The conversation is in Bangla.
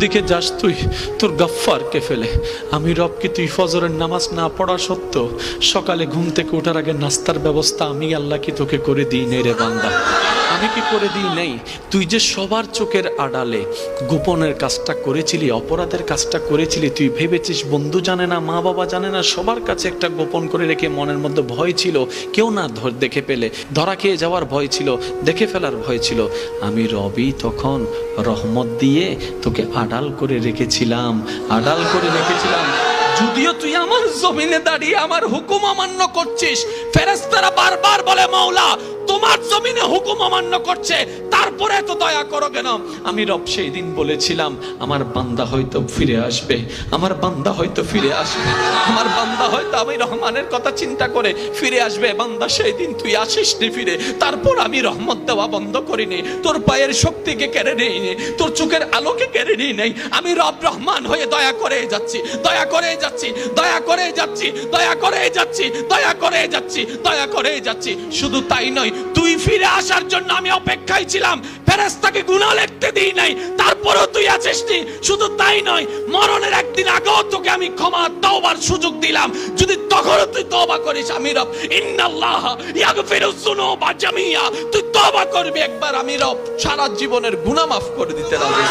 দিকে যাস তুই তোর গাফফারকে ফেলে। আমি রব কি তুই ফজরের নামাজ না পড়া সত্ত্বেও সকালে ঘুম থেকে ওঠার আগে নাস্তার ব্যবস্থা আমি আল্লাহ কি তোকে করে দিই নেই রে বান্দা? আমি কি করে দিই নেই? তুই যে সবার চোখের আড়ালে গোপনের কাজটা করেছিলি, অপরাধের কাজটা করেছিলি, তুই ভেবেছিস বন্ধু জানে না, মা বাবা জানে না, সবার কাছে একটা গোপন করে রেখে মনের মধ্যে ভয় ছিল কেউ না দেখে পেলে, ধরা খেয়ে যাওয়ার ভয় ছিল, দেখে ফেলার ভয় ছিল। আমি রবি তখন রহমত দিয়ে তোকে আড়াল করে রেখেছিলাম, আড়াল করে রেখেছিলাম। যদিও তুই আমার জমিনে দাঁড়িয়ে আমার হুকুম অমান্য করছিস, ফেরেশতারা বারবার বলে মাওলা তোমার জমিনে হুকুম অমান্য করছে, তারপরে এত দয়া করো কেন? আমি রব সেই দিন বলেছিলাম আমার বান্দা হয়তো ফিরে আসবে, আমার বান্দা হয়তো ফিরে আসবে, আমার বান্দা হয়তো আমি রহমানের কথা চিন্তা করে ফিরে আসবে। বান্দা সেই দিন তুই আসিস নি ফিরে, তারপর আমি রহমত দেওয়া বন্ধ করিনি, তোর পায়ের শক্তিকে কেড়ে নিইনি, তোর চোখের আলোকে কেড়ে নিই নাই। আমি রব রহমান হয়ে দয়া করে যাচ্ছি, দয়া করে যাচ্ছি, দয়া করে যাচ্ছি, দয়া করে যাচ্ছি, দয়া করে যাচ্ছি, দয়া করে যাচ্ছি। শুধু তাই নয়, তুই ফিরে আসার জন্য আমি অপেক্ষায় ছিলাম, ফেরেশতাকে গুনাহ লিখতে দিই নাই, তারপরও তুই আছিস নি। শুধু তাই নয়, মরণের একদিন আগেও তোকে আমি ক্ষমা তওবার সুযোগ দিলাম, যদি তখনও তুই তওবা করিস আমি রব ইন্নাল্লাহ ইয়াগফিরুয যুনুবা জামিয়া, তুই তওবা করবি একবার আমি রব সারা জীবনের গুনাহ মাফ করে দিতে রাজি।